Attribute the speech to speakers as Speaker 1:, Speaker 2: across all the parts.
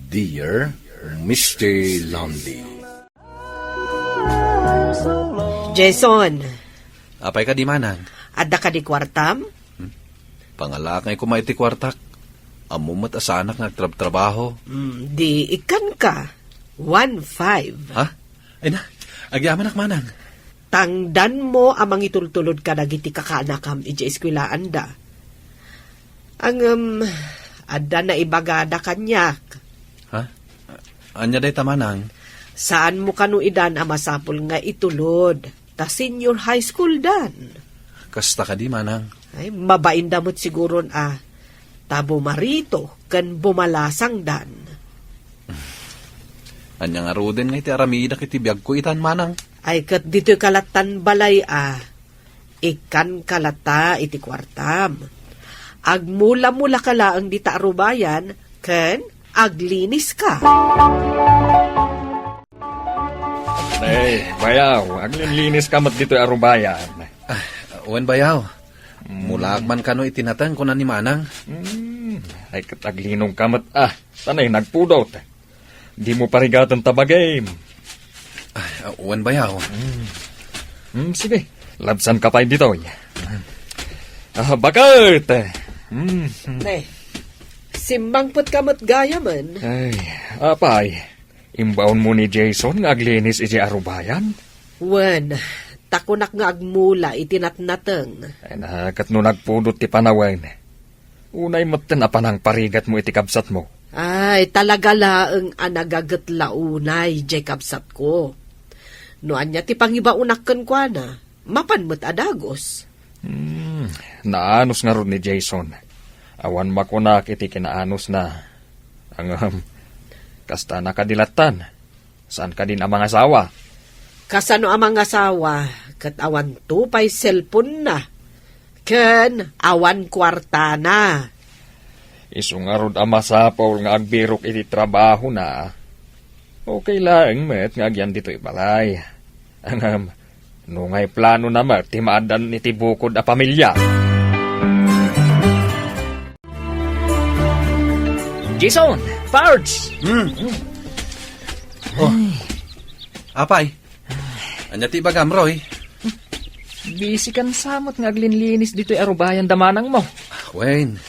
Speaker 1: Dear Mr. Lonely.
Speaker 2: Jason,
Speaker 1: Apay ka di manang?
Speaker 2: adda ka di kwartam?
Speaker 1: Pangalakay ko maiti kwartak. Amumat asanak nagtrabaho.
Speaker 2: Di ikan ka. 1-5.
Speaker 1: Ha? Ay na, agyaman ak manang.
Speaker 2: Tangdan mo amang itultulod ka dagiti kakanakam iti eskwilaan da. Ang adda na ibagada kanyak.
Speaker 1: Ha? Anya day tamanang?
Speaker 2: Saan mo kanuidan ang masapol nga itulod? Ta senior high school dan.
Speaker 1: Kasta ka di manang.
Speaker 2: Ay, mabaindamot siguro tabo marito kan bumalasang dan.
Speaker 1: Anya nga roden nga iti aramida kiti biyag ko itan manang.
Speaker 2: Ay kat dito kalatan balay ikan kalata iti kwartam. Agmula-mula ka laang di taarubayan, ken aglinis ka.
Speaker 3: Bayaw, aglilinis kamot dito arubayan.
Speaker 1: Uwan bayaw. Mula agman kano itinatang ko na ni manang.
Speaker 3: Ay kataglinong kamot tanay nagpudot. Di mo parigatan tabagay.
Speaker 1: Uwan bayaw.
Speaker 3: Sige, labsan ka pa dito. Bakit?
Speaker 2: Ne, simbang put kamot gaya man.
Speaker 3: Ay, apay. Imbaon mo ni Jason nga aglinis iti arubayan?
Speaker 2: Wen, takunak nga agmula itinatnateng.
Speaker 3: Ay nakat no nagpudot ti panawen. Unay maten apanang parigat mo iti kabsat mo.
Speaker 2: Ay, talaga laeng anagagat launay, Jacob sat ko. Noan niya ti pangibaunakken kwa na, mapanmat adagos.
Speaker 3: Naanos nga ron ni Jason. Awan makunak iti kinaanos na. Ang kasta nakadilatan. Saan ka din ang mga asawa?
Speaker 2: Kasano ang mga asawa, kat awan tupay cellphone na. Ken, awan kwarta na.
Speaker 3: Isungarod ang masapol nga agbirok iti trabaho na. Okay lang, met, nga agyan dito ibalay. Ang nungay plano na met, timaadan iti bukod a pamilya. Jason! Pards!
Speaker 1: Oh. Apay. Anya ti bagam Roy.
Speaker 3: Busy kan samot nga aglinlinis dito arubayan damanang mo.
Speaker 1: Wen.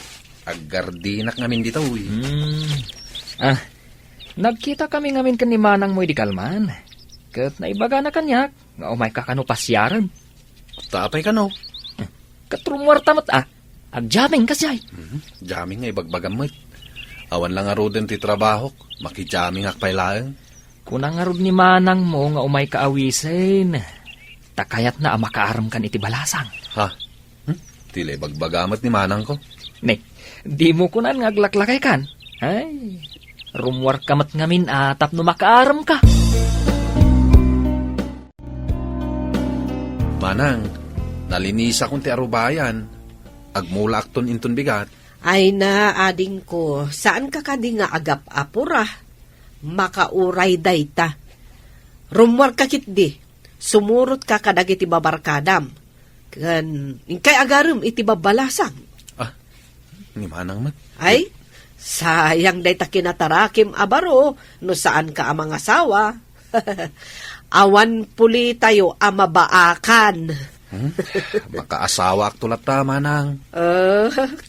Speaker 1: Aggardinak ngamin dito uy.
Speaker 3: Nagkita kami ngamin kan ni manang mo di kalman. Kat naibaga na kanyak, nga umay kakano pasyaran.
Speaker 1: Tapay ka no.
Speaker 3: Katrumwar tamat agjaming kasyay.
Speaker 1: Jaming nga ibagbagam mo't. Awan lang nga roden ti trabaho. Makijaming akpay laeng.
Speaker 3: Kunang arod ni manang mo nga umay kaawisin. Takayat na makaaram kan iti balasang.
Speaker 1: Ha? Tila ibagbagamat ni manang ko.
Speaker 3: Ne, di mo kunan nga aglaklakay kan. Ay, rumwar kamat ngamin tap no makaaram ka.
Speaker 1: Manang, nalinisa kong ti arubayan. Agmula akton inton bigat.
Speaker 2: Ay na, ading ko, saan ka kadi nga agap apura? Makauray dayta. Rumwar kakit di, sumurot ka kadag iti babarkadam. Kan, inkay agarum iti babalasang.
Speaker 1: Ni manang mat.
Speaker 2: Ay, sayang dayta kinatarakim abaro, no saan ka amang asawa. Awan puli tayo amabaakan.
Speaker 1: Makaasawa ak tulat ta manang.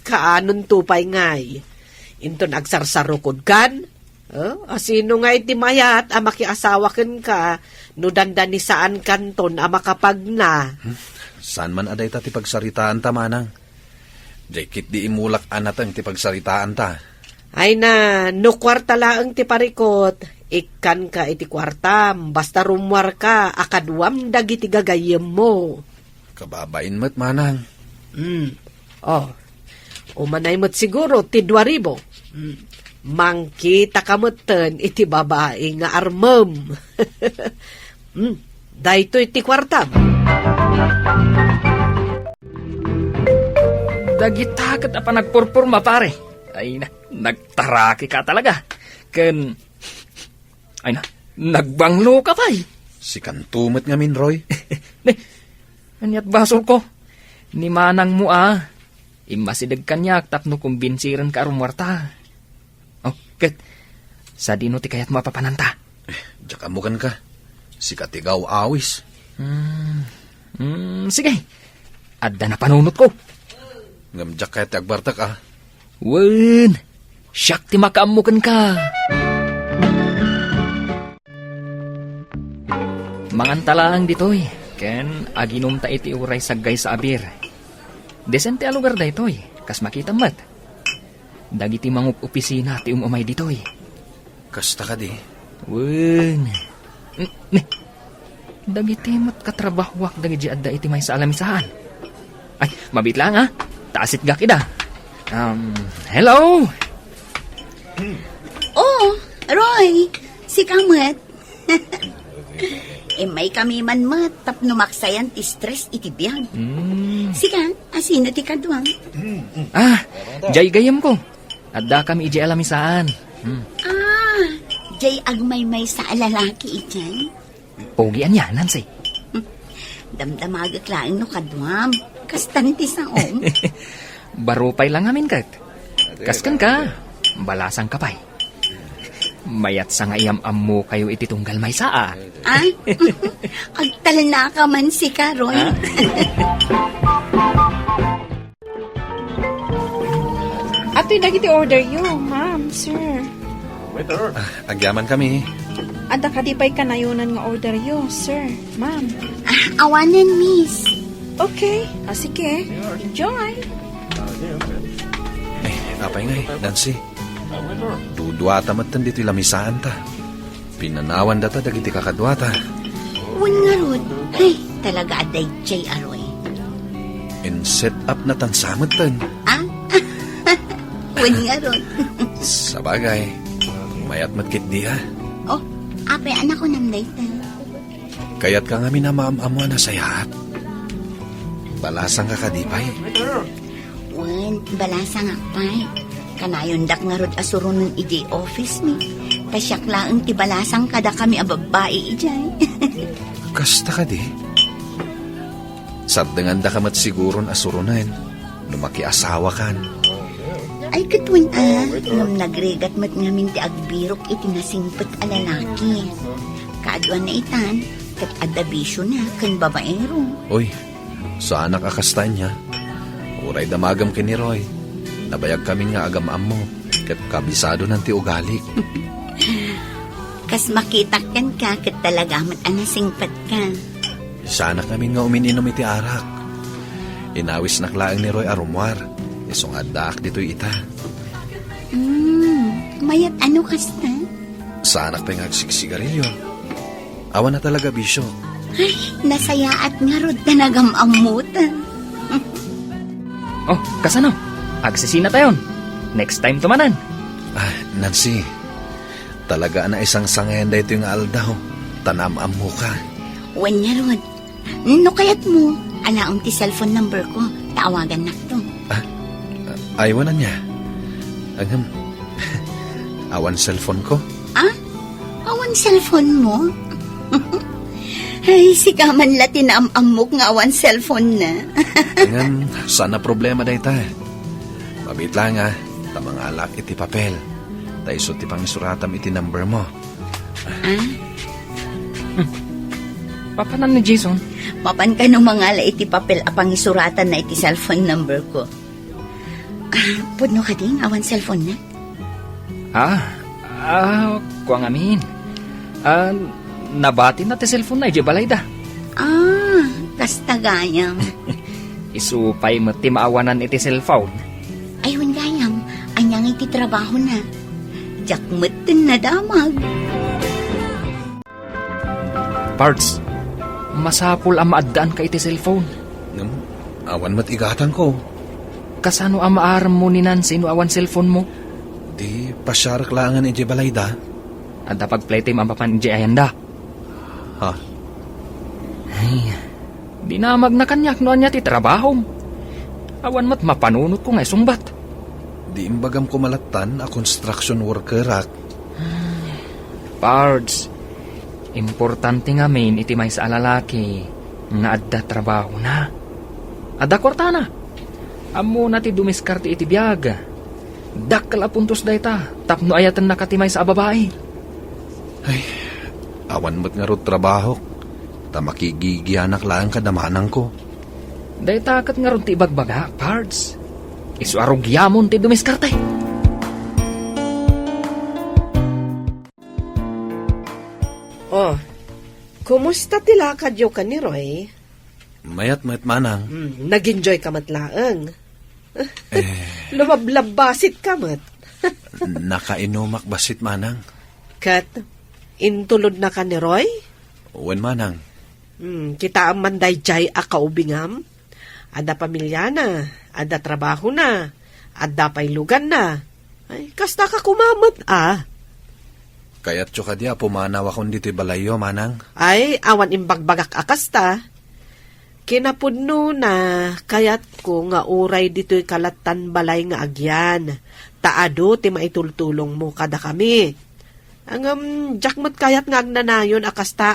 Speaker 2: Kaanon tupay ngay. Inton agsarsarukod kan? Asino nga iti mayat makiasawa ken ka, no dandan ni saan kanton makapag na.
Speaker 1: Saan man aday ta ti pagsaritaan ta manang? Jekit di imulak anatang ti pagsaritaan ta.
Speaker 2: Ay na, no kwarta laeng ti parikot, ikan ka iti kwartam, basta rumwar ka, akadwam dagiti gagayem mo.
Speaker 1: Kababain mo't manang.
Speaker 2: Umanay mo't siguro, ti 2,000. Mangkita ka mo't iti babae nga armam. Dahito iti kwartam.
Speaker 3: Dagitakat apa nagpurpurma pare. Ay na, nagtaraki ka talaga. Ay na, nagbanglo ka pa'y.
Speaker 1: Si kantumot nga min, Roy.
Speaker 3: Anyat basol ko. Ni manang mo Imasidag kanyak tapno kumbinsiran ka rumwarta. Oh, ket Sa dino ti kayat mapapananta.
Speaker 1: Diyak amukan ka. Sikat ikaw awis.
Speaker 3: Sige. Adda na panunot ko.
Speaker 1: Ngam diyak kayat agbartak ah.
Speaker 3: Wen, siyak ti makaamukan ka. Mangantalang ditoy, ken aginom ta iti uray saggay sa abir. Desente a lugar da itoy, kas makita mat. Dagiti mangup opisina ti umay ditoy.
Speaker 1: Kasta ka di.
Speaker 3: Wen, dagiti mat katrabahwak dagiti adda iti may sa alamisahan. Ay, mabit lang ha, taasit ga kida. Hello?
Speaker 4: Oh, Roy, si Kamat. May kami man mat, tapno maksayan ti stress iti biyag. Sika, asino ti kadwang?
Speaker 3: Jay gayam ko. Adda kami iji alamisaan.
Speaker 4: Jay agmay-may sa alalaki ityan.
Speaker 3: Pogian yan, Nancy.
Speaker 4: Damdamagak laing no kadwam. Kastan ti saom.
Speaker 3: Barupay lang amin kat. Kaskan ka, balasang kapay. Mayat sa ngayam-am mo kayo iti tunggal may saa.
Speaker 4: Agtala ka man si Karoy.
Speaker 5: Ato'y dagiti order yo, ma'am, sir.
Speaker 1: Agyaman kami.
Speaker 5: Ada kadipay kanayunan nga order yo, sir, ma'am.
Speaker 4: Awanan, miss.
Speaker 5: Okay, sige. Enjoy.
Speaker 1: Apay nga Nancy. Dudwata matan dito lamisaan ta. Pinanawan data dagiti kakadwata.
Speaker 4: Wan nga rod. Ay, talaga aday Jay Aroy.
Speaker 1: In set up na tansamad tan.
Speaker 4: Wan nga rod.
Speaker 1: Sa bagay, mayat matkit di ha.
Speaker 4: Oh, apay anak ko namday ta.
Speaker 1: Kaya't ka nga minamaam-amuan na sayahat. Balasang ka kadipay.
Speaker 4: Wan, balasa nga pay. Kanayon dak nga rod asuron ng iji office ni. Tasyak laang ti balasang kada kami ababae ijay.
Speaker 1: Kasta ka di. Sardangan da ka mat siguron asurunan. Lumaki asawa kan.
Speaker 4: Ay katwin ngam nagregat mat ngamin ti agbirok iti nasingpet a lalaki. Kaadwan na itan, kat adabisyo na kan babaero.
Speaker 1: Uy, sa anak akastan niya. Uray damagam kini Roy. Nabayag kami nga agam-am mo. Kat kabisado ng ti ugalik.
Speaker 4: Kas makitakan ka, kat talaga mat anasingpet ka.
Speaker 1: Sana kami nga umininom iti arak. Inawis naklaang ni Roy arumwar. Isong adak dito'y ita.
Speaker 4: Mayat ano kasta?
Speaker 1: Sa anak pa nga agsigsigarilyo. Awan na talaga bisyo.
Speaker 4: Ay, nasaya at nga rod na nagamamutan.
Speaker 3: Oh, kasano? Agsisina tayon. Next time tumanan.
Speaker 1: Nancy. Talaga na isang sangayan da ito yung aldaw. Tanam-am mo ka.
Speaker 4: Wan niya rod. No kayat mo, alaong ti cellphone number ko. Taawagan na to.
Speaker 1: Ayaw na niya. Agam. Awan cellphone ko.
Speaker 4: Awan cellphone mo? Ay, si kaman lati na amok nga awan cellphone na.
Speaker 1: Agam, sana problema da ita. Mabit lang tamang alak iti papel. Taiso ti pangisuratam iti number mo.
Speaker 3: Papanan ni Jason.
Speaker 4: Papan ka nung mga ala iti papel apang isuratan na iti cellphone number ko. Pudno ka ding awan cellphone na?
Speaker 3: Kuang amin. Nabati na ti cellphone na, iji balay da.
Speaker 4: Kasta gayam.
Speaker 3: Isupay mo ti maawanan iti cellphone.
Speaker 4: Ayun gayam, anyang iti trabaho na. Jak metin na damag.
Speaker 3: Parts, masapul ang maadaan ka iti cellphone.
Speaker 1: Awan mat igatan ko.
Speaker 3: Kasano ang maaram mo ni Nancy no awan cellphone mo?
Speaker 1: Di pasyarak langan iti balayda.
Speaker 3: At pag playtime ang papan iji ayanda.
Speaker 1: Ha?
Speaker 3: Ay, di na magnakanyak no anya ti trabaho. Awan mat mapanunot ko nga isungbat.
Speaker 1: Di imbagam kumalatan a construction worker ak.
Speaker 3: Parts, importante nga main iti may sa alalaki nga adda trabaho na. Adda kwarta na. Amo na ti dumiskarte iti biyaga. Dakkel a puntos dayta, tapno ayatan nakatimay sa babae.
Speaker 1: Ay, awan mo't nga ro trabaho. Ta makigigianak lang kadamanang ko.
Speaker 3: Dayta kat nga ron ti ibagbaga, pards. Isu arog yamon ti dumiskarte.
Speaker 2: Oh, kumusta tilakad yo ka ni Roy?
Speaker 1: Mayat manang.
Speaker 2: Nag-enjoy ka matlaang. Lumablabasit ka mat.
Speaker 1: Nakainumak basit manang.
Speaker 2: Kat, intulod na ka ni Roy?
Speaker 1: Uwan manang.
Speaker 2: Kita ang manday jay a kaubingam. Ada pamilya na, ada trabaho na, ada pailugan na. Ay, kasta ka kumamat
Speaker 1: Kaya't tso ka dia, pumanaw akong dito'y balayo manang.
Speaker 2: Ay, awan imbagbagak akasta. Kinapudno na, kayat ko nga uray dito'y kalatan balay nga agyan. Taado, ti maitultulong mo kada kami. Ang jakmat kayat nga agnanayon akasta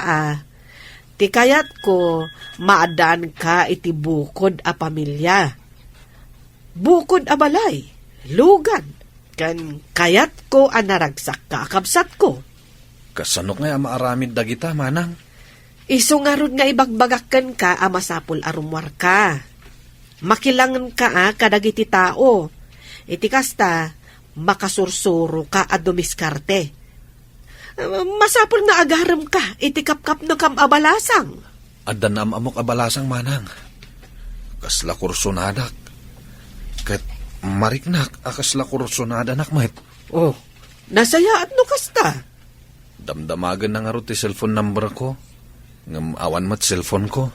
Speaker 2: Ti kayat ko, maadaan ka iti bukod a pamilya. Bukod a balay, lugan. Kan kayat ko anaragsak ka akabsat ko.
Speaker 1: Kasanok nga maaramid dagita manang.
Speaker 2: Isu nga ron nga ibagbagakan ka masapul arumwar ka. Makilangan ka kadagiti tao. Iti kasta, makasursuro ka dumiskarte. Masapul nga agaram ka, iti kapkap no kam abalasang.
Speaker 1: Adan na amok abalasang manang. Kasla kursunadak. Kat mariknak akasla kursunadak met.
Speaker 2: Oh, nasaya at no kasta.
Speaker 1: Damdamagan na nga ro ti cellphone number ko. Ngam awan mat cellphone ko.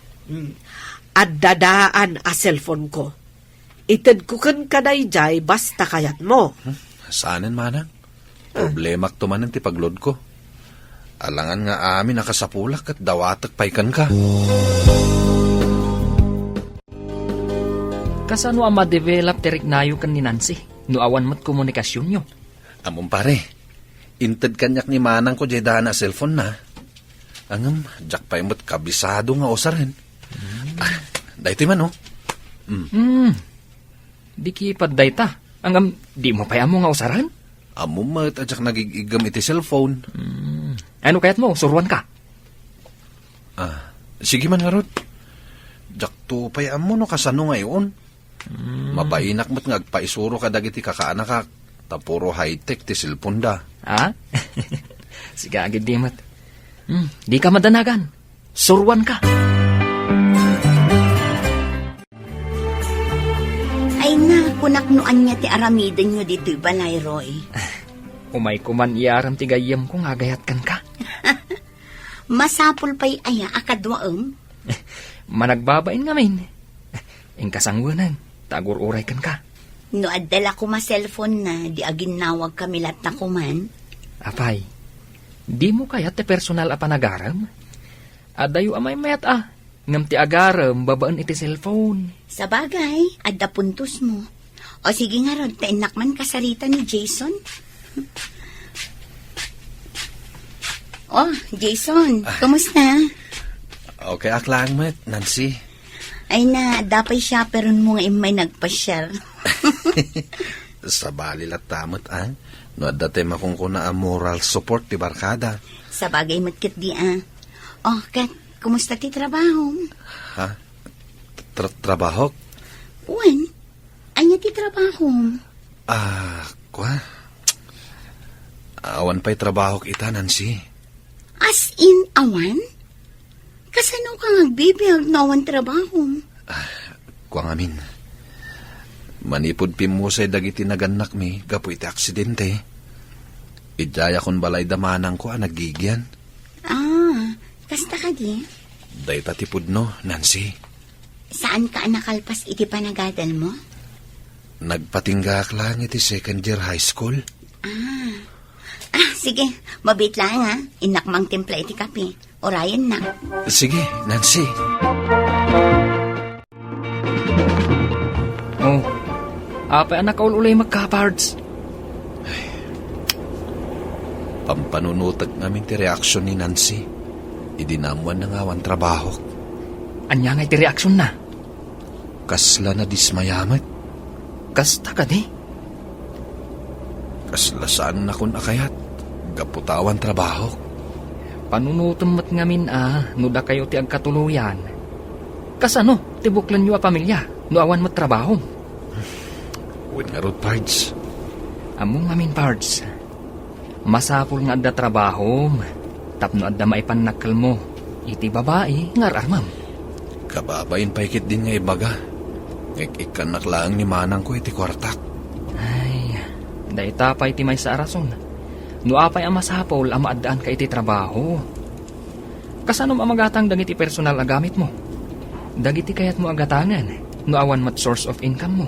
Speaker 2: At dadaan a cellphone ko. Ited ko kan kadayjay basta kayat mo.
Speaker 1: Saanin manang? Problemak tumanan ti paglod ko. Alangan nga amin nakasapulak at dawatak paikan ka.
Speaker 3: Kasano ang ma-develop ti riknayo kan ni Nancy? No awan mat komunikasyon nyo.
Speaker 1: Amon pare, inted kanyak ni manang ko jay daan na cellphone na. Angam, jak pa imot kabisado nga osarin. Dayti man oh.
Speaker 3: Di kipad dayta. Angam, di mo pa mo nga usaran?
Speaker 1: Amo mat at jak nagigigam iti cellphone.
Speaker 3: Ano kayat mo? Suruan ka?
Speaker 1: Sige man nga rod. Jak to pay amo no kasano ngayon. Mapainak mo't ngagpaisuro ka dagiti kakaanakak. Tapuro high-tech ti cellphone da.
Speaker 3: Sige agad di mat. Di ka madanagan. Suruan ka.
Speaker 4: Ay na, kunaknuan niya ti aramidan nyo dito'y balay, Roy.
Speaker 3: Umay kuman iaram ti gayam kung agayat kan ka.
Speaker 4: Masapul pa'y aya akadwaem.
Speaker 3: Managbabain ngamin. Ingkasangwanan, tagur uray kan ka.
Speaker 4: No adala ko ma-cellphone na, di aginawag kami lat na kuman.
Speaker 3: Apay, di mo kaya te personal a panagaram? Adayo amay mayat ngam ti agaram babaan iti cellphone.
Speaker 4: Sa bagay, adda puntos mo. O sige nga ron, tainakman kasarita ni Jason. Oh, Jason, kumusta?
Speaker 1: Okay aklang met, Nancy.
Speaker 4: Ay na, dapay siya pero mo nga may nagpa-share.
Speaker 1: Sa bali tamot no at dati makungkuna ang moral support ti barkada.
Speaker 4: Sa bagay matkit di Oh, Kat, kumusta ti trabaho?
Speaker 1: Ha? Trabaho?
Speaker 4: Uwan, anya ti trabaho?
Speaker 1: Kwa? Awan pa'y trabaho kita, Nancy.
Speaker 4: As in, awan? Kasano ka nagbibiyag na awan trabaho?
Speaker 1: Kwa ngamin. Manipod pimusay dagiti naganak mi, gapo iti aksidente. Idjaya kon balay damanang ko nagigyan.
Speaker 4: Kasta ka di?
Speaker 1: Dayta tipod no, Nancy.
Speaker 4: Saan ka nakalpas iti panagadal mo?
Speaker 1: Nagpatinggak lang iti second year high school.
Speaker 4: Sige, mabit lang Inakmang timpla iti kape. Orayan na.
Speaker 1: Sige, Nancy.
Speaker 3: Oh, apay anak ulay magkapards.
Speaker 1: Pampanunutag namin ti reaksyon ni Nancy. Idinamuan na nga wan trabaho.
Speaker 3: Anya nga iti reaksyon na.
Speaker 1: Kasla na dismayamat.
Speaker 3: Kasta ka di.
Speaker 1: Kaslasaan na kun akayat. Gaputawan trabaho.
Speaker 3: Panunutom mo't ngamin nuda kayo ti agkatuluyan. Kasano, tibuklan nyo a pamilya, no awan mo't trabaho.
Speaker 1: Uwin nga rod, Pards.
Speaker 3: Among ngamin, Pards. Masapul nga adda trabaho, tapno adda maipanakal mo. Iti babae, nga ramam.
Speaker 1: Kababayin paikit din nga ibaga. Ikan naklaang ni manang ko iti kwartak.
Speaker 3: Ay, dahita pa iti may sa arason. No apay ang masapol ang maadaan ka iti trabaho. Kasano amagatang dagiti personal a gamit mo? Dagiti kayat mo agatangan, no awan mat source of income mo.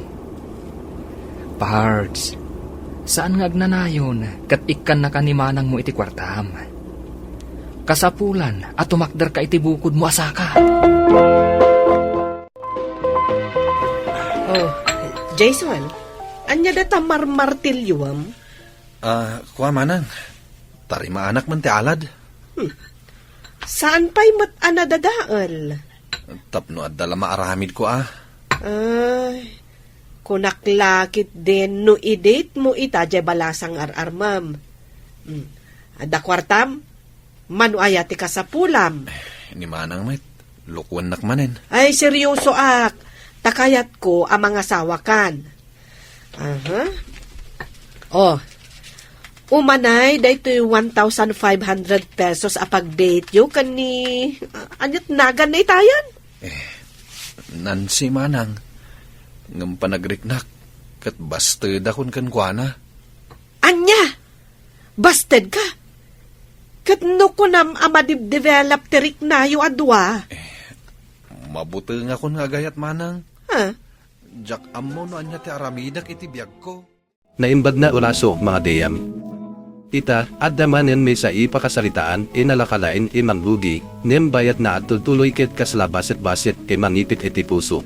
Speaker 3: Pards, saan nga agnanayon kat ikan na kanimanang mo iti kwartam? Kasapulan at tumakder ka iti bukod mo asaka.
Speaker 2: Oh, Jason, anya data marmartilyuam?
Speaker 1: Kuha manang. Tarima anak man ti alad.
Speaker 2: Saan pa'y mat anadadaal?
Speaker 1: Tapno at dala maaramid ko
Speaker 2: Ay, kunaklakit din no i-date mo ita jay balasang ar-armam. Ada kwartam, manu ayati ka sa pulam.
Speaker 1: Ni manang met. Lukwan nakmanen.
Speaker 2: Ay, seryoso ak. Takayat ko ang mga sawakan. Aha. Oh, umanay, dahito yung 1,500 pesos apag-date yo kani anyat nagan na itayan.
Speaker 1: Nansi manang. Ngam panagriknak. Kat busted akon kan kuana.
Speaker 2: Anya, busted ka. Kat no ko nam amadib-develop tirik na yung adwa.
Speaker 1: Mabuti nga kon nga gayat manang.
Speaker 2: Ha?
Speaker 1: Jak ammo no anya ti aramidak iti biyag ko.
Speaker 6: Naimbag na uraso, mga deyam. Ita, adda manen may sa ipakasalitaan, inalakalain imanglugi, nem bayat na at tuloy kit kaslabasit-basit kay manipit iti puso.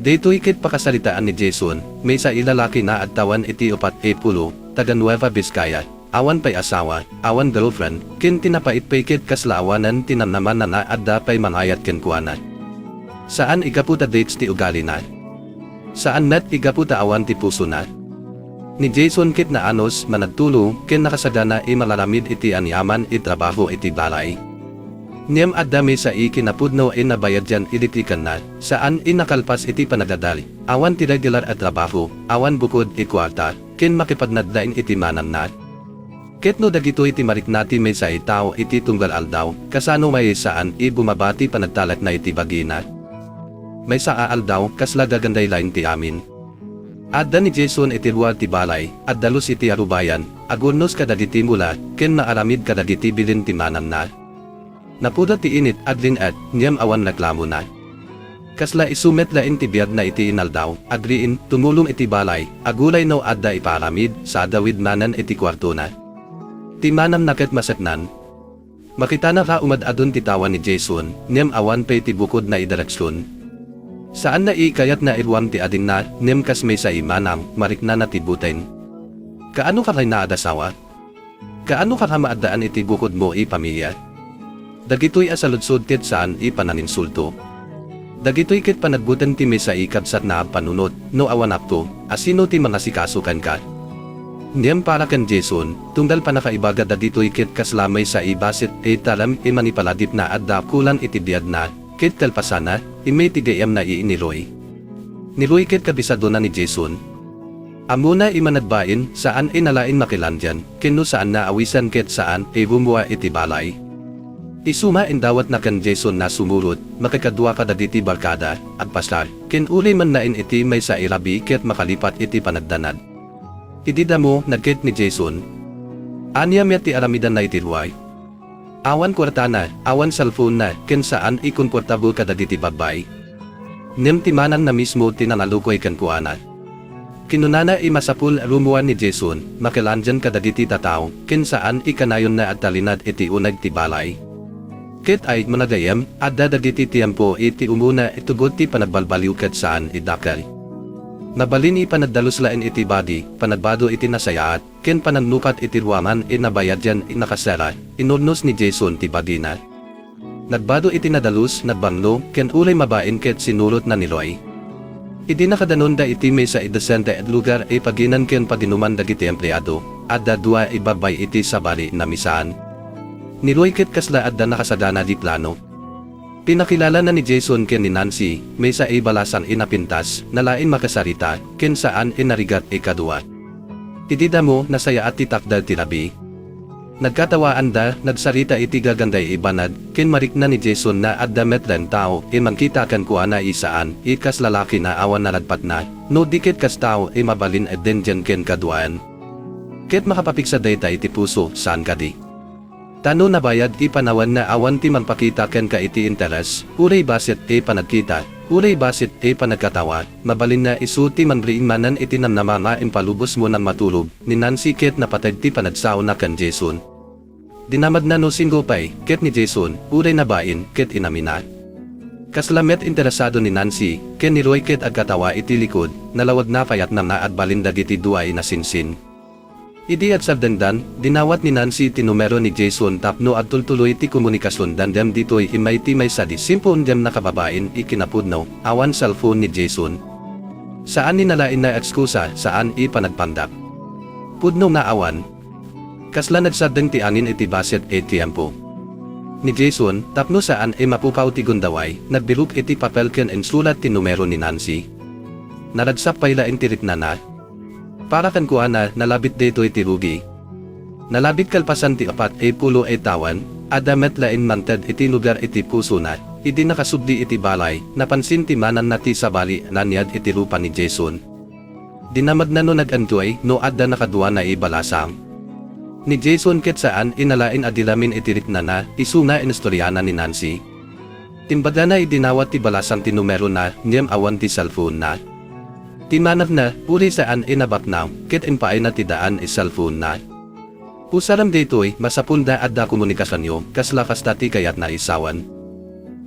Speaker 6: Dito ikit pakasalitaan ni Jason, may sa ilalaki na adtawan iti upat pulo, taga Nueva Vizcaya, awan pa'y asawa, awan girlfriend, kin tinapait pa'y kit kaslawanan tinanaman na adda pa'y mangayat kin kuanat. Saan igaputa dates ti ugali na? Saan nat igaputa awan ti puso na? Ni Jason kit na anos managtulo ken nakasagana malalamid iti anyaman trabaho iti balay. Niyam adami sa ikinapudno nabayad dyan iditikan na saan inakalpas iti panagdadali. Awan ti regular at trabaho, awan bukod kwarta, ken makipagnadlain iti manan na. Ket no dagito iti mariknati may sa itaw iti tunggal aldaw, kasano may saan bumabati panagtalak na iti bagina. May sa aaldaw kasla gaganday lain ti amin. Adda ni Jason iti ruwal ti balay, at dalus iti arubayan, agunos kadagiti mula, ken naaramid kadagiti bilin ti manan na. Napuda ti init adlin at, niyam awan naglamo na. Kasla isumet lain ti biyag na iti inaldaw, agriin, tumulong iti balay, agulay no adda iparamid, sa dawid manan iti kwarto na. Ti manan naket masaknan. Makita na ka umadadon ti tawan ni Jason, niyam awan pa iti bukod na idaraksyon. Saan na ikayat na irwam ti ading na, nemkas may sa imanang, marikna na tibutin. Kaano ka rin naadasawa? Kaano ka maadaan iti bukod mo pamilya? Dagitoy asaludsod tit saan pananinsulto. Dagitoy kit panagbutan ti may sa ikabsat na panunot, no awanapto, asino ti mga sikasukan ka. Niyam para kan Jason, tungdal pa nakaibaga dagitoy kit kaslamay sa ibasit talam manipaladip na adda kulan iti biyad na, kit kalpasana, imay tigayam na iiniloy. Niloy kit kabisado na ni Jason. Amuna imanadbain saan inalain makilandyan, kino saan na awisan kit saan bumuwa iti balay. Isuma indawat na kan Jason na sumurot, makikadwa ka dagiti barkada, agpasar, kin uli man nain iti may sa irabi kit makalipat iti panagdanad. Idida mo nagkit ni Jason. Anyam yati aramidan na itiruay. Awan kwartana, awan cellphone na, ken saan ikomportable ka dagiti babay. Nemtimanan na mismo tinanalukoy kan kuana. Kinunana masapul rumuan ni Jason, makilandyan ka dagiti tataw, ken saan ikanayon na at talinad iti unag ti balay. Kit ay managayam, adda dagiti tiempo iti umuna itugod ti panagbalbaliw kat saan idakal. Nabalin panagdalus lain iti badi, panagbado iti nasayaat, ken panagnukat iti ruaman nabayad dyan nakasera, inurnos ni Jason ti badina. Nagbado iti nadalus, nagbanglo, ken ulay mabain ket sinulot na niloy. Idi nakadanon da iti may sa idesente at lugar ay paginan ken paginuman dagiti empleyado, adda dua ibabay iti sabali na misaan. Niluykit kasla adda nakasadana di plano. Pinakilala na ni Jason ken ni Nancy, may sa ibalasan inapintas, nalain makasarita, ken saan inarigat ikadua. Idi damo nasaya at titakdal tirabi. Nagkatawaan da, nagsarita iti gaganday ibanad, ken marikna ni Jason na adda metlen tao, mangkita kan kuana isaan, ikas lalaki na awan naladpat na, no dikit kas tao mabalin denjen ken kaduaan. Ket makapapiksa dayta iti puso, saan kadi? Tano na bayad ipanawan na awan ti magpakita ken ka iti interes, uray basit panagkita, uray basit panagkatawa, mabalin na isuti manriimanan iti namnamanga palubos mo ng matulog, ni Nancy ket napatag ti panagsaw na kan Jason. Dinamad na no singgupay, ket ni Jason, uray na bain, ket inamina. Kaslamet interesado ni Nancy, ken ni Roy ket agkatawa iti likod, nalawag na payat na naadbalin dagiti duay na sinsin. Idi at sabdandan, dinawat ni Nancy ti numero ni Jason tapno at tultuloy ti komunikasyon dandem ditoy imay ti may sadi simpon dem nakababain ikinapudno, awan cellphone ni Jason. Saan ninalain na ekskusa, saan ipanagpandak. Pudno na awan. Kasla nagsadeng ti anin iti baset tiempo. Ni Jason, tapno saan mapukaw ti gundaway, nagbilog iti papel ken ensulat ti numero ni Nancy. Naragsap payla intirit na. Para kan kuana, nalabit dito iti rugi. Nalabit kalpasan ti apat pulo tawan, adamet lain manted iti lugar iti puso na, idi nakasubdi iti balay, napansin ti manan na ti sabali nanyad iti lupa ni Jason. Dinamag na no nag-anjoy, no adda nakadua na ibalasang. Ni Jason ket saan inalain adilamin itirit na isuna istoryana ni Nancy. Timbada na idinawat ti balasang ti numero na niyam awan ti cellphone na. Timanap na uri saan inabapnaw ket inpaay na ti daan cellphone na. Usaram ditoy masapunda adda komunikasyon yo kasla kasta ti kayat na isawan.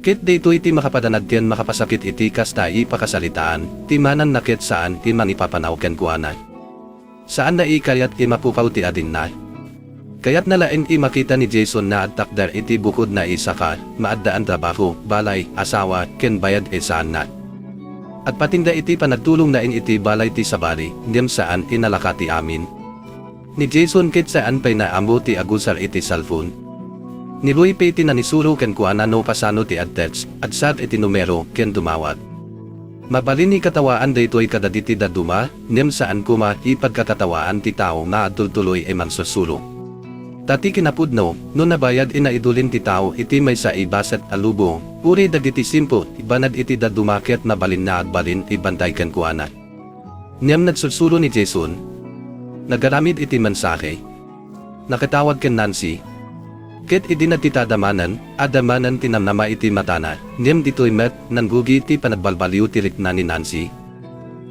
Speaker 6: Ket ditoy ti makapadanag ken makapasakit iti kasta ipakasalitaan timanan na ket saan ti manipapanaw ken kuana. Saan na ikayat mapukaw ti adin na. Kaya't nalain makita ni Jason na at takdar iti bukod na isaka, maaddaan trabaho, balay, asawa, ken bayad saan na. At patinda iti panagtulong na iti balay ti sabali, ndem saan inalakati amin. Ni Jason ket saan pay naambo ti agusar iti cellphone. Ni Roy pay tinanisuro ken kuana no pasano ti ad-text, at sad iti numero ken dumawat. Mabalin ni katawaan daytoy kadaditi daduma, ndem saan kuma ipagkakatawaan ti tao na adultuloy mansusulo. Tati kinapudno, no nabayad inaidulin ti tao iti may sa ibaset alubo, uri dagiti simpo, ibanad iti dadumaket na balin na agbalin ibantay ken kuana. Niyam nagsusulo ni Jason. Nagaramid iti mensahe. Nakatawag ken Nancy. Ket idi natitadamanan, adamanan tinamnama iti matana, niyam ditoy met, nangugi ti panagbalbaliw tirik na ni Nancy.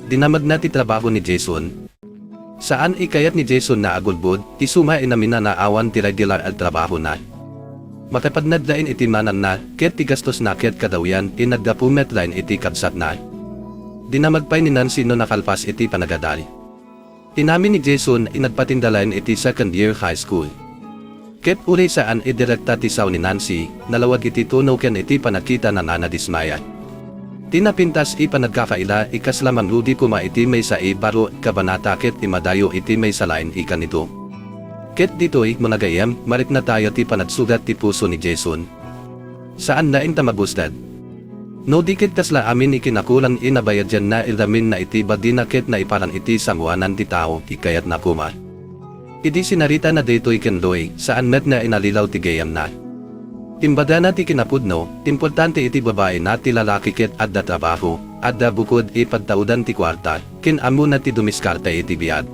Speaker 6: Dinamag na ti trabaho ni Jason. Saan ikayat ni Jason na agulbod, isuma inamina na awan ti regular al trabaho na. Makapadnad lain iti manan na, ket ti gastos na ket kadawyan, inagdapumet lain iti kabsat na. Dinamagpay ni Nancy no nakalpas iti panagadal. Inamin ni Jason inagpatindalain iti second year high school. Ket uri saan idirekta ti saw ni Nancy, nalawag iti tuno ken iti panakita na nanadismaya. Tinapintas ipanagkakaila ikaslamang ludi kuma iti may sa baro kabanata ket imadayo iti may salain ikanito. Ket ditoy managayam marik na tayo ti panagsugat ti puso ni Jason. Saan na tamabustad? No dikit kasla amin ikinakulang inabayad dyan na ildamin na iti badina ket na iparan iti sanguanan ti tao ikayat na kuma. Idi sinarita na ditoy kenloy saan met na inalilaw ti gayam na. Timbada na ti kinapudno, importante iti babae na ti lalaki ket adda trabaho, adda bukod ipagtaudan ti kwarta, ken amo na ti dumiskarte iti biyad.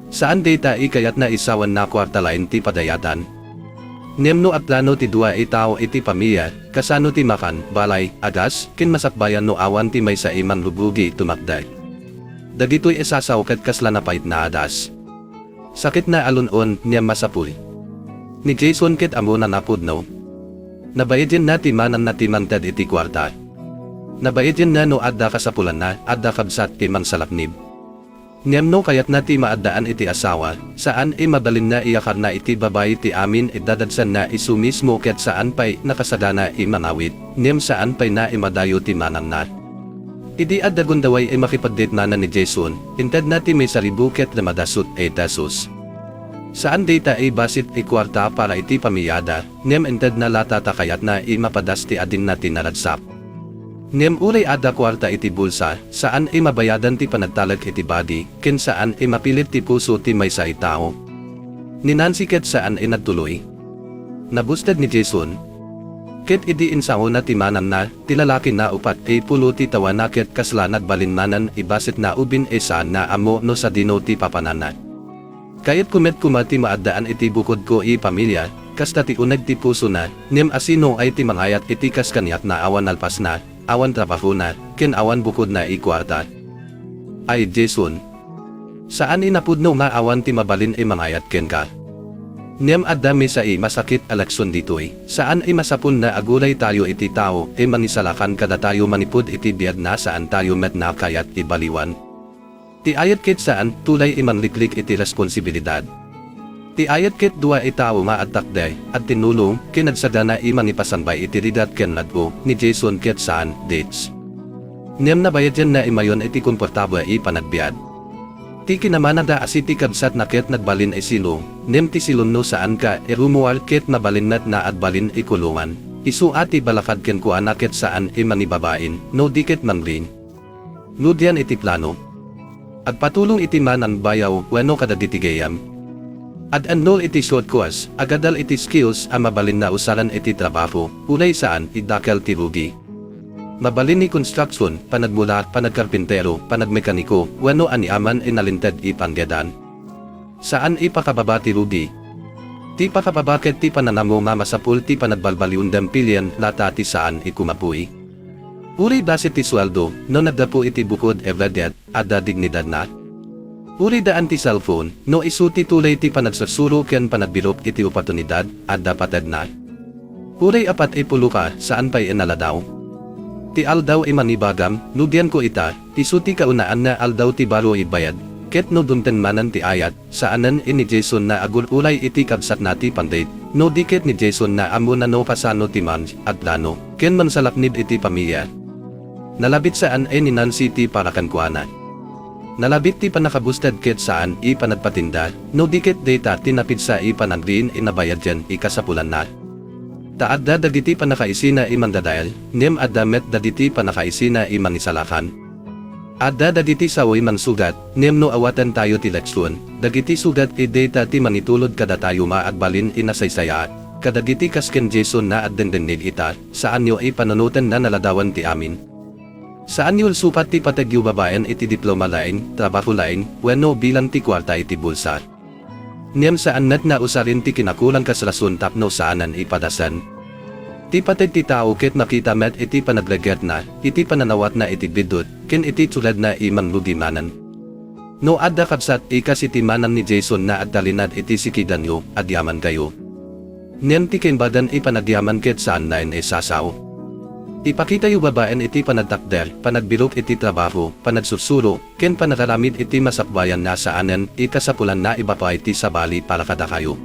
Speaker 6: Saan data ikayat na isawan na kwarta lain ti padayatan? Nemno at plano ti dua tao iti pamilya, kasano ti makan, balay, agas, ken masakbayan no awan ti may sa iman lubugi tumakday. Dagitoy esasaw ket kasla napait na adas. Sakit na alunon niya masapul. Ni Jason ket amo na napudno. Nabayadyan na ti manan na ti mantad iti kwarta. Nabayadyan na no adda kasapulan na, adda kabsat iman salapnib. Niyamno kayat na ti maaddaan iti asawa, saan madalin na iyakar na iti babae ti amin idadadsan na isu mismo ket saan pa'y nakasagana manawit, niyam saan pa'y na madayo ti manan na. Idi adagon daway ay makipagdate na ni Jason, inted nati may saribuket na madasot ay tasos. Saan data ay basit ay kwarta para iti pamiyada, nem inted na latata kayat na ay mapadasti adin natin naradsap. Nem ulay ada kwarta iti bulsa, saan ay mabayadan ti panagtalag iti body, ken saan ay mapilit ti puso ti may sa itao. Ninansiket saan ay nagtuloy. Nabusted ni Jason, ket idi insaho na timanan na, tilalaki na upat ay pulo ti tawanakit kaslanad balinmanan ibasit na ubin saan na amo no sa dino ti papanana. Kayat kumet kumati maadaan iti bukod ko i pamilya, kasta ti unag ti puso na, nim asino ay ti mangayat iti kas kanyat na awan alpas na, awan trabaho na, ken awan bukod na i kwarta. Ay Jason, saan inapudno nga awan ti mabalin ay mangayat ken ka? Niyam adami sa masakit alakson ditoy, saan ay masapun na agulay tayo iti tao, manisalakan kada tayo manipud iti biyad na saan tayo met na kayat ibaliwan. Ti ayat kit saan, tulay manliklik iti responsibilidad. Ti ayat kit dua itao maatakday, at tinulong, kinagsadana manipasanbay iti ridat ken ladbo, ni Jason kit saan, dates. Niyam na bayad yan na imayon iti komportable panagbiad. Ti kinamanada asiti kabsat na ket nagbalin ay silo, nem ti silon no saan ka rumual ket nabalinat na adbalin ikulungan, isu ati balakad ken ko anaket saan manibabain, no diket manglin. Ludyan iti plano. At patulong iti manan bayaw, wano kada ditigayam. Ad annol iti short course, agadal iti skills a mabalin na usalan iti trabaho, ulay saan idakal ti rugi. Mabalin ni construction, panagmula, panagkarpintero, panagmekaniko, wano ani aman inalinted ipanggedan. Saan ipakababa ti rudi? Ti pakababaket ti pananamo mamasapul ti panagbalbaliundam pilyan lata ti saan ikumapuy. Uri basit ti sweldo, no nagdapo iti bukod evladet, ada dignidad na. Uri daan ti cellphone, no isuti tulay ti panagsasuro ken panagbirok iti oportunidad, ada patad na. Uri apat ipuluka, saan pa'y inaladaw? Ti aldaw manibagam, nudyan ko ita, isuti kaunaan na aldaw ti baro ibayad, ket no dunten manan ti ayat, saanan ni Jason na agululay iti kabsat nati pandate, no diket ni Jason na amo na no pasano ti manj, at plano, ken man salaknib iti pamilya. Nalabit saan ni Nancy ti parakan kuana. Nalabit ti panakabusted ket saan panagpatinda, no diket data tinapid sa panagriin inabayad dyan ikasapulan na. Taadda dagiti panakaisina mandadael, nem adamet dagiti panakaisina manisalakan. Adda dagiti sawoy mansugat, nem no awatan tayo ti leksyon, dagiti sugat data ti manitulod kada tayo maagbalin inasaysaya, kadagiti kasken Jason na addendenid ita, saan nyo pananutan na naladawan ti amin. Saan nyo supat ti patagyo babaen iti diploma lain, trabaho lain, weno bilang ti kwarta iti bulsa. Niyam saan nat na usarin ti kinakulang kasrason tapno saanan ipadasan. Ti patid ti tao ket makita met iti panaglagat na, iti pananawat na iti bidot, ken iti tulad na manludimanan. No adda kabsat ikas iti manan ni Jason na addalinad iti sikidan yo, adyaman kayo. Niyam ti kinbadan ipanagyaman ket saan na sasaw. Ipakita yu babaen iti panagtakder, panagbirok iti trabaho, panagsusuro, ken panagaramid iti masakbayan na saanan, ikasapulan na iba pa iti sabali para kada kayo.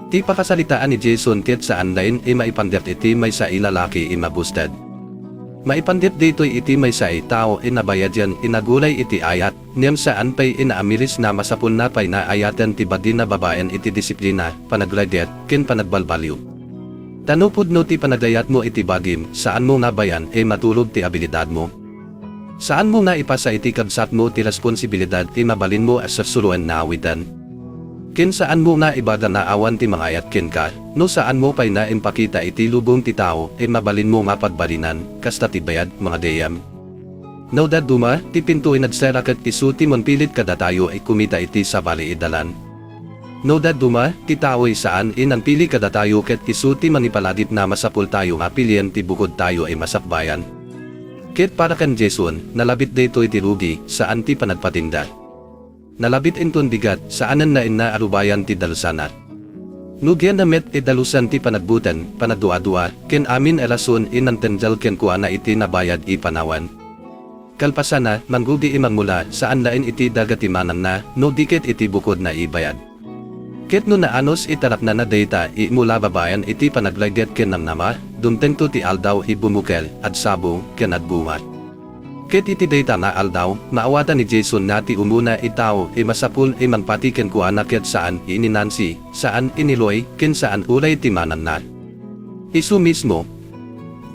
Speaker 6: Ti pakasalitaan ni Jason ket saan lain maipandet iti may sa ilalaki mabustad. Maipandet dito'y iti may sa tao nabayadyan inagulay iti ayat, niyam saan pa'y inaamiris na masapun na pa'y naayatan ti badi na babaen iti disiplina, panagladet, ken panagbalbalyo. Tanupod no ti panagdayat mo iti bagim, saan mo nabayan matulog ti abilidad mo. Saan mo na ipasa iti kabsat mo ti responsibilidad ti mabalin mo as suluan na awitan. Ken saan mo na ibada na awan ti mangayat ken ka, no saan mo pa'y na impakita iti lubong ti tao mabalin mo mapagbalinan, kasta ti bayad mga deyam. No daduma, ti pintuin nagserakat isu ti monpilit kada tayo kumita iti sa bali idalan. No daduma, ti tao'y saan inanpili kada tayo ket isuti manipaladit na masapul tayo apilian ti bukod tayo masakbayan. Ket para kan Jason, nalabit daytoy ti rugi, saan ti panagpatinda. Nalabit inton bigat, saanan na inaarubayan ti dalusanat. Nugyan na met dalusan ti panagbutan, panagdua-dua, ken amin elason inantenjal ken kuana iti nabayad ipanawan. Kalpasana, manggudi mula, saan lain iti dagatimanan na, no diket iti bukod na ibayad. Ket no naanos itarap na data mula babayan iti panaglaget ken namnama, dumteng to ti aldaw bumukel, at sabo, ken adbumat. Ket iti data na aldaw, maawatan ni Jason na ti umuna itaw masapul manpatiken ko anak yat saan ini Nancy, saan iniloy, ken saan ulay timanan na. Isu mismo,